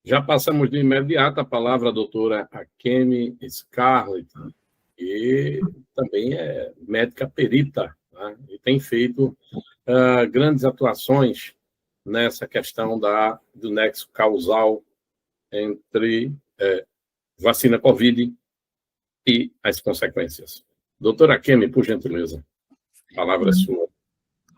Já passamos de imediato a palavra à doutora Akemi Scarlett, que também é médica perita, né? E tem feito grandes atuações nessa questão do nexo causal entre vacina Covid e as consequências. Doutora Akemi, por gentileza, a palavra é sua.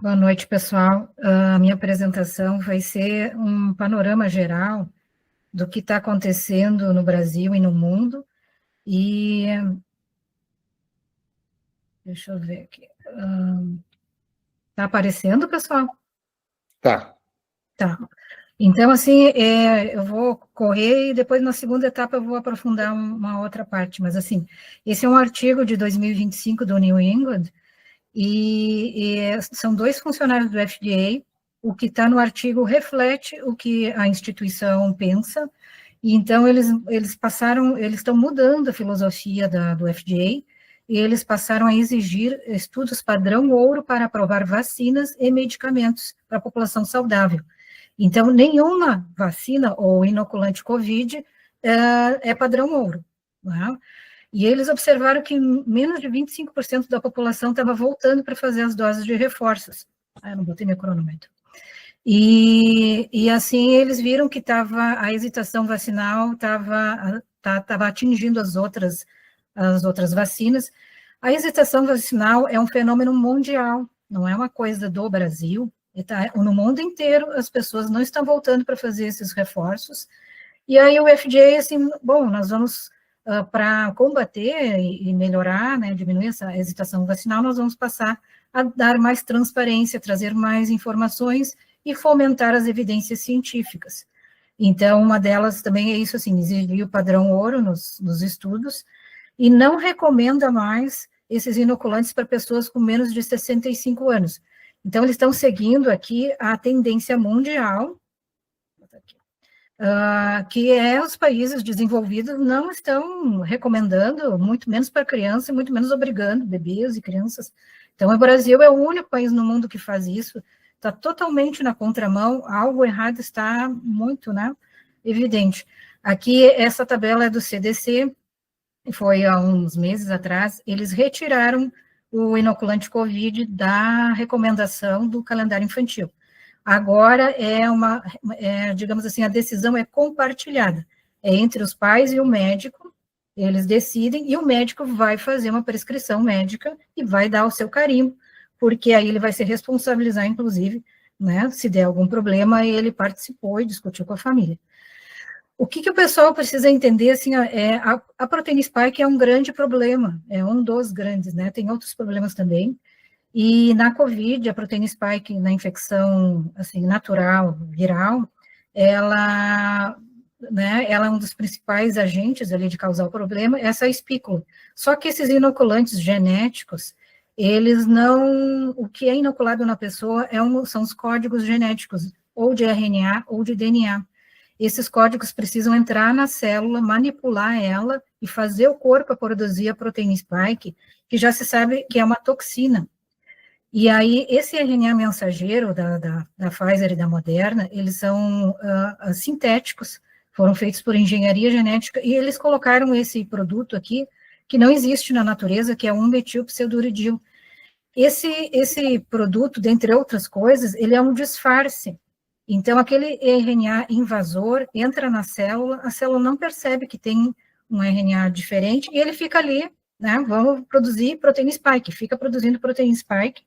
Boa noite, pessoal. A minha apresentação vai ser um panorama geral do que está acontecendo no Brasil e no mundo. E deixa eu ver aqui. Está aparecendo, pessoal? Tá. Tá. Então, assim, eu vou correr e depois, na segunda etapa, eu vou aprofundar uma outra parte. Mas, assim, esse é um artigo de 2025 do New England, e são 2 funcionários do FDA. O que está no artigo reflete o que a instituição pensa, e então eles estão mudando a filosofia do FDA, e eles passaram a exigir estudos padrão ouro para aprovar vacinas e medicamentos para a população saudável. Então, nenhuma vacina ou inoculante COVID é padrão ouro, né? E eles observaram que menos de 25% da população estava voltando para fazer as doses de reforços. Eu não botei meu cronômetro. E assim, eles viram que a hesitação vacinal estava atingindo as outras vacinas. A hesitação vacinal é um fenômeno mundial, não é uma coisa do Brasil. No mundo inteiro, as pessoas não estão voltando para fazer esses reforços. E aí o FDA, assim, bom, nós vamos, para combater e melhorar, né, diminuir essa hesitação vacinal, nós vamos passar a dar mais transparência, trazer mais informações e fomentar as evidências científicas. Então, uma delas também é isso, assim, exigir o padrão ouro nos estudos, e não recomenda mais esses inoculantes para pessoas com menos de 65 anos. Então, eles estão seguindo aqui a tendência mundial, que os países desenvolvidos não estão recomendando, muito menos para criança, muito menos obrigando bebês e crianças. Então, o Brasil é o único país no mundo que faz isso, está totalmente na contramão, algo errado está muito, né, evidente. Aqui, essa tabela é do CDC, foi há uns meses atrás, eles retiraram o Covid da recomendação do calendário infantil. Agora digamos assim, a decisão é compartilhada, é entre os pais e o médico, eles decidem, e o médico vai fazer uma prescrição médica e vai dar o seu carimbo, porque aí ele vai se responsabilizar, inclusive, né, se der algum problema, ele participou e discutiu com a família. O que o pessoal precisa entender, assim, a proteína spike é um grande problema, é um dos grandes, né, tem outros problemas também, e na COVID, a proteína spike, na infecção, assim, natural, viral, ela é um dos principais agentes ali de causar o problema, essa espícula. Só que esses inoculantes genéticos, o que é inoculado na pessoa são os códigos genéticos, ou de RNA ou de DNA. Esses códigos precisam entrar na célula, manipular ela e fazer o corpo produzir a proteína spike, que já se sabe que é uma toxina. E aí, esse RNA mensageiro da Pfizer e da Moderna, eles são sintéticos, foram feitos por engenharia genética, e eles colocaram esse produto aqui, que não existe na natureza, que é 1-metilpseudoridil. Esse produto, dentre outras coisas, ele é um disfarce. Então, aquele RNA invasor entra na célula, a célula não percebe que tem um RNA diferente, e ele fica ali, né, vamos produzir proteína spike, fica produzindo proteína spike.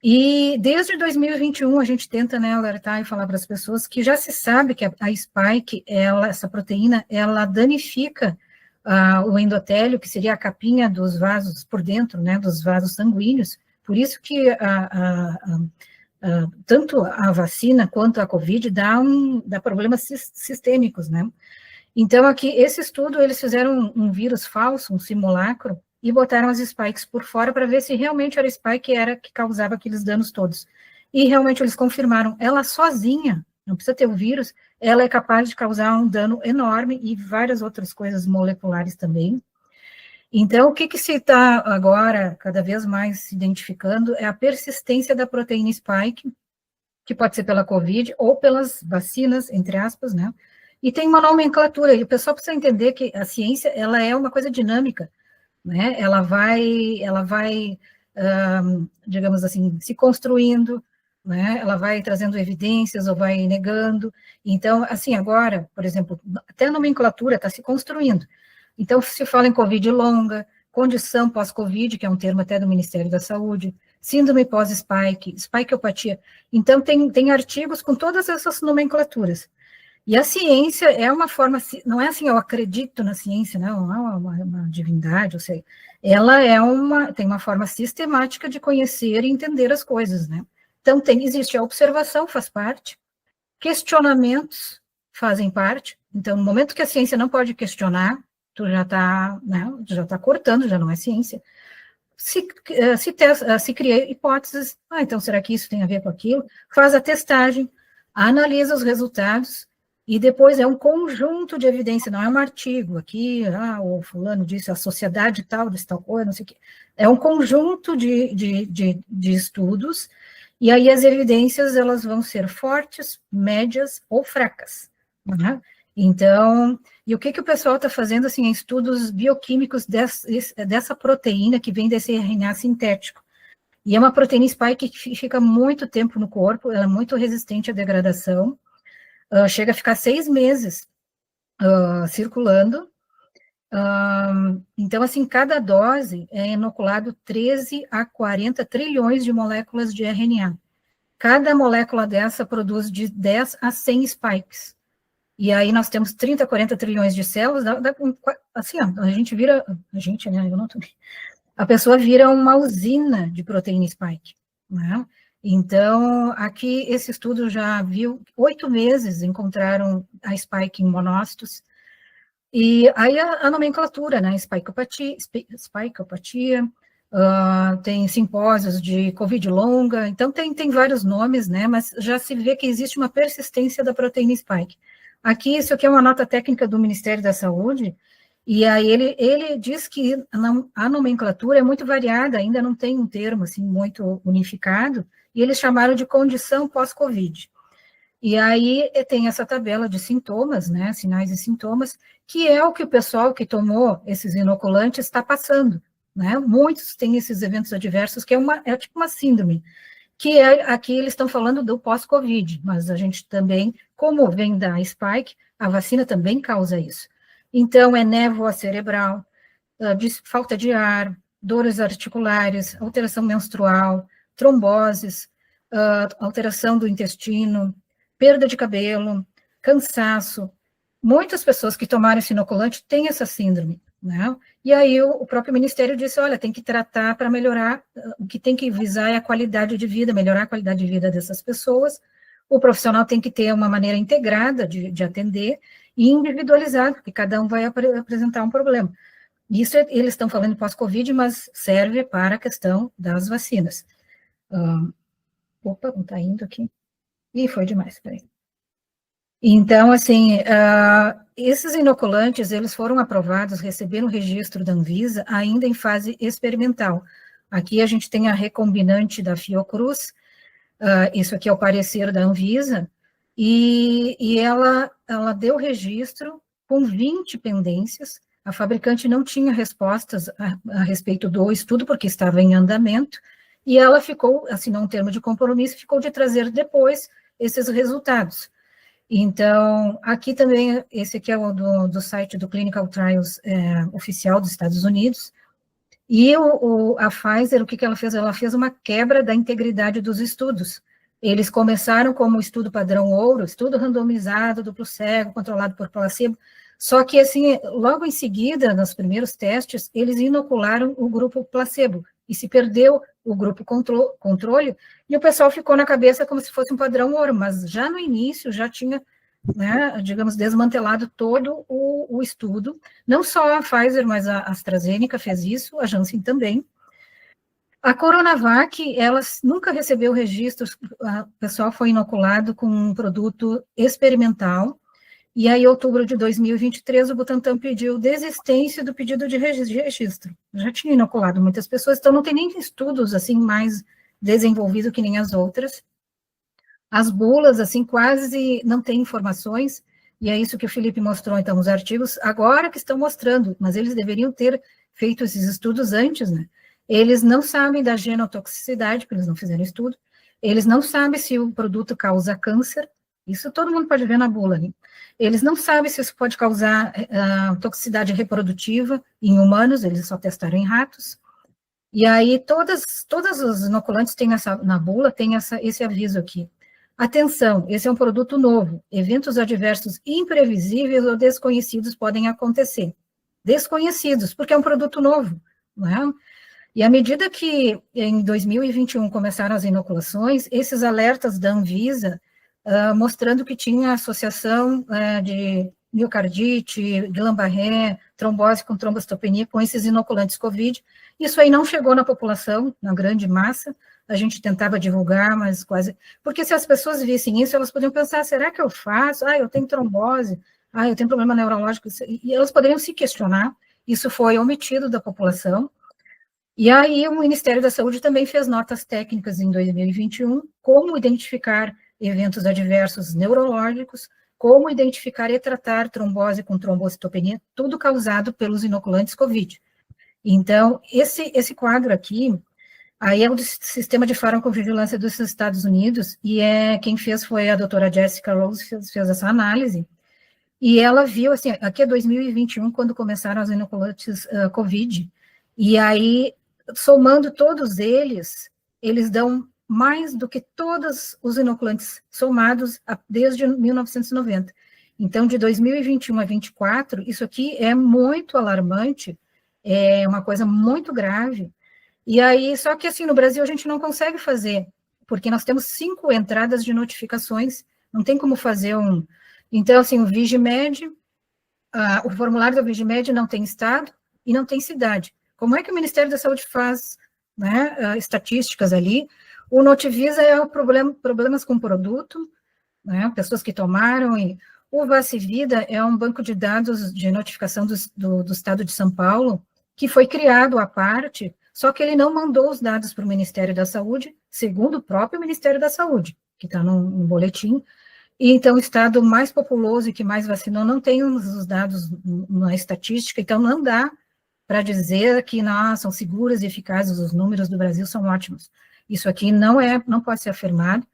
E desde 2021 a gente tenta, né, alertar e falar para as pessoas que já se sabe que a spike, essa proteína, ela danifica o endotélio, que seria a capinha dos vasos por dentro, né, dos vasos sanguíneos. Por isso que tanto a vacina quanto a COVID dá problemas sistêmicos, né? Então, aqui, esse estudo, eles fizeram um vírus falso, um simulacro, e botaram as spikes por fora para ver se realmente era a spike que causava aqueles danos todos. E realmente eles confirmaram, ela sozinha, não precisa ter o vírus, ela é capaz de causar um dano enorme e várias outras coisas moleculares também. Então, o que se está agora cada vez mais se identificando é a persistência da proteína spike, que pode ser pela COVID ou pelas vacinas, entre aspas, né, E tem uma nomenclatura, e o pessoal precisa entender que a ciência, ela é uma coisa dinâmica, né? Ela vai, digamos assim, se construindo, né? Ela vai trazendo evidências ou vai negando. Então, assim, agora, por exemplo, até a nomenclatura está se construindo. Então, se fala em Covid longa, condição pós-Covid, que é um termo até do Ministério da Saúde, síndrome pós-spike, spikeopatia. Então, tem artigos com todas essas nomenclaturas. E a ciência é uma forma, não é assim, eu acredito na ciência, não é uma divindade, eu sei. Ela tem uma forma sistemática de conhecer e entender as coisas, né? Então, existe a observação, faz parte, questionamentos fazem parte. Então, no momento que a ciência não pode questionar, tu já está, né, já está cortando, já não é ciência. Se cria hipóteses, então será que isso tem a ver com aquilo? Faz a testagem, analisa os resultados, e depois é um conjunto de evidência, não é um artigo, aqui, o fulano disse, a sociedade tal, desse tal coisa, não sei o quê. É um conjunto de estudos, e aí as evidências, elas vão ser fortes, médias ou fracas, né? Então, e o que o pessoal está fazendo, assim, em estudos bioquímicos dessa proteína que vem desse RNA sintético. E é uma proteína spike que fica muito tempo no corpo, ela é muito resistente à degradação, chega a ficar 6 meses circulando. Então, assim, cada dose é inoculado 13 a 40 trilhões de moléculas de RNA. Cada molécula dessa produz de 10 a 100 spikes. E aí nós temos 30, 40 trilhões de células, assim, a gente, né, eu não tô... A pessoa vira uma usina de proteína spike, né? Então, aqui, esse estudo já viu, 8 meses encontraram a spike em monócitos, e aí a nomenclatura, né, spikeopatia, tem simpósios de Covid longa, então tem vários nomes, né, mas já se vê que existe uma persistência da proteína spike. Aqui, isso aqui é uma nota técnica do Ministério da Saúde, e aí ele diz que a nomenclatura é muito variada, ainda não tem um termo, assim, muito unificado, e eles chamaram de condição pós-Covid. E aí tem essa tabela de sintomas, né, sinais e sintomas, que é o que o pessoal que tomou esses inoculantes está passando, né, muitos têm esses eventos adversos, que é tipo uma síndrome, que aqui eles estão falando do pós-Covid, mas a gente também, como vem da spike, a vacina também causa isso. Então, é névoa cerebral, falta de ar, dores articulares, alteração menstrual, tromboses, alteração do intestino, perda de cabelo, cansaço. Muitas pessoas que tomaram esse inoculante têm essa síndrome, né? E aí o próprio Ministério disse, olha, tem que tratar para melhorar, o que tem que visar é a qualidade de vida, melhorar a qualidade de vida dessas pessoas. O profissional tem que ter uma maneira integrada de atender e individualizada, porque cada um vai apresentar um problema. Isso eles estão falando pós-Covid, mas serve para a questão das vacinas. Opa, não está indo aqui. Ih, foi demais, peraí. Então, assim, esses inoculantes, eles foram aprovados, receberam registro da Anvisa ainda em fase experimental. Aqui a gente tem a recombinante da Fiocruz, isso aqui é o parecer da Anvisa, e ela deu registro com 20 pendências, a fabricante não tinha respostas a respeito do estudo, porque estava em andamento, e ela assinou um termo de compromisso, ficou de trazer depois esses resultados. Então, aqui também, esse aqui é o do site do Clinical Trials oficial dos Estados Unidos, e a Pfizer, o que ela fez? Ela fez uma quebra da integridade dos estudos. Eles começaram como estudo padrão ouro, estudo randomizado, duplo cego, controlado por placebo, só que, assim, logo em seguida, nos primeiros testes, eles inocularam o grupo placebo, e se perdeu o grupo controle, e o pessoal ficou na cabeça como se fosse um padrão ouro, mas já no início já tinha, né, digamos, desmantelado todo o estudo, não só a Pfizer, mas a AstraZeneca fez isso, a Janssen também. A Coronavac, ela nunca recebeu registros, o pessoal foi inoculado com um produto experimental, e aí, em outubro de 2023, o Butantan pediu desistência do pedido de registro. Já tinha inoculado muitas pessoas, então não tem nem estudos, assim, mais desenvolvidos que nem as outras. As bulas, assim, quase não tem informações, e é isso que o Felipe mostrou, então, os artigos agora que estão mostrando, mas eles deveriam ter feito esses estudos antes, né? Eles não sabem da genotoxicidade, porque eles não fizeram estudo, eles não sabem se o produto causa câncer, isso todo mundo pode ver na bula ali. Eles não sabem se isso pode causar toxicidade reprodutiva em humanos, eles só testaram em ratos. E aí, todas os inoculantes têm na bula, tem esse aviso aqui. Atenção, esse é um produto novo. Eventos adversos imprevisíveis ou desconhecidos podem acontecer. Desconhecidos, porque é um produto novo, não é? E à medida que em 2021 começaram as inoculações, esses alertas da Anvisa, mostrando que tinha associação de miocardite, Guillain-Barré, trombose com trombocitopenia com esses inoculantes COVID, isso aí não chegou na população, na grande massa, a gente tentava divulgar, mas quase... Porque se as pessoas vissem isso, elas poderiam pensar, será que eu faço? Eu tenho trombose, eu tenho problema neurológico, e elas poderiam se questionar, isso foi omitido da população, e aí o Ministério da Saúde também fez notas técnicas em 2021, como identificar eventos adversos neurológicos, como identificar e tratar trombose com trombocitopenia, tudo causado pelos inoculantes COVID. Então, esse quadro aqui, aí é o do Sistema de Farmacovigilância dos Estados Unidos, e quem fez foi a doutora Jessica Rose, fez essa análise, e ela viu, assim, aqui é 2021, quando começaram as inoculantes COVID, e aí, somando todos eles dão mais do que todos os inoculantes somados desde 1990. Então, de 2021 a 2024, isso aqui é muito alarmante, é uma coisa muito grave, e aí, só que assim, no Brasil a gente não consegue fazer, porque nós temos 5 entradas de notificações, não tem como fazer Então, assim, o Vigimed, o formulário do Vigimed não tem estado e não tem cidade. Como é que o Ministério da Saúde faz, né, estatísticas ali? O Notivisa é problemas com produto, né, pessoas que tomaram, e o Vacivida é um banco de dados de notificação do Estado de São Paulo, que foi criado à parte, só que ele não mandou os dados para o Ministério da Saúde, segundo o próprio Ministério da Saúde, que está no boletim, e então o estado mais populoso e que mais vacinou não tem os dados na estatística, então não dá para dizer que são seguras e eficazes, os números do Brasil são ótimos. Isso aqui não pode ser afirmado.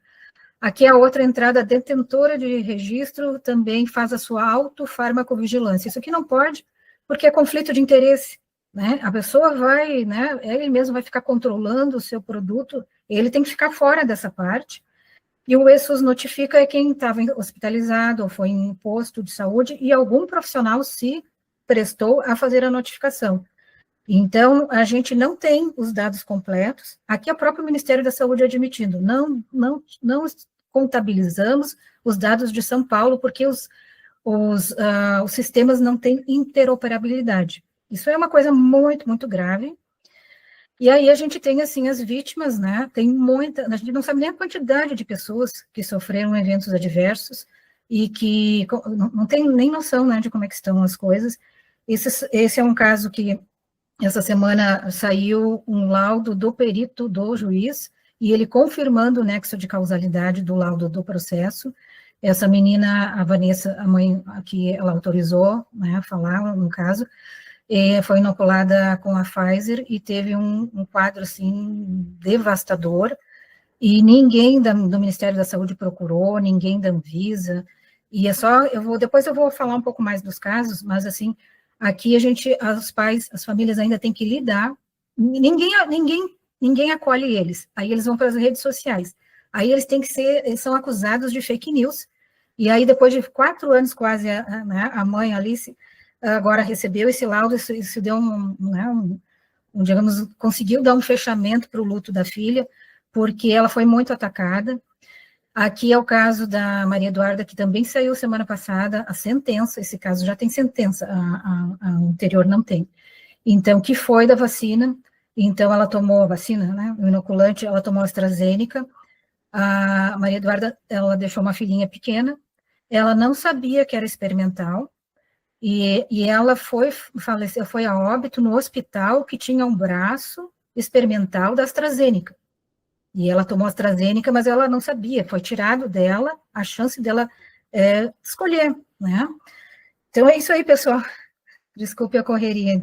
Aqui a outra entrada, a detentora de registro também faz a sua autofarmacovigilância. Isso aqui não pode, porque é conflito de interesse, né? A pessoa vai, né, ele mesmo vai ficar controlando o seu produto, ele tem que ficar fora dessa parte, e o ESUS notifica quem estava hospitalizado ou foi em posto de saúde, e algum profissional se prestou a fazer a notificação. Então, a gente não tem os dados completos, aqui é o próprio Ministério da Saúde admitindo, não contabilizamos os dados de São Paulo, porque os sistemas não têm interoperabilidade. Isso é uma coisa muito, muito grave. E aí a gente tem, assim, as vítimas, né, a gente não sabe nem a quantidade de pessoas que sofreram eventos adversos e que não tem nem noção, né, de como é que estão as coisas. Esse é um caso que essa semana saiu um laudo do perito do juiz, e ele confirmando o nexo de causalidade do laudo do processo. Essa menina, a Vanessa, a mãe que ela autorizou, né, a falar no caso, foi inoculada com a Pfizer e teve um quadro, assim, devastador, e ninguém do Ministério da Saúde procurou, ninguém da Anvisa, e depois eu vou falar um pouco mais dos casos, mas, assim, aqui os pais, as famílias ainda têm que lidar, ninguém acolhe eles, aí eles vão para as redes sociais, aí eles são acusados de fake news, e aí depois de 4 anos quase, né, a mãe Alice agora recebeu esse laudo, isso deu digamos, conseguiu dar um fechamento para o luto da filha, porque ela foi muito atacada. Aqui é o caso da Maria Eduarda, que também saiu semana passada, a sentença, esse caso já tem sentença, a anterior não tem. Então, que foi da vacina, então ela tomou a vacina, né, o inoculante, ela tomou a AstraZeneca, a Maria Eduarda, ela deixou uma filhinha pequena, ela não sabia que era experimental, e ela faleceu, foi a óbito no hospital que tinha um braço experimental da AstraZeneca. E ela tomou AstraZeneca, mas ela não sabia, foi tirado dela a chance dela escolher, né? Então é isso aí, pessoal. Desculpe a correria.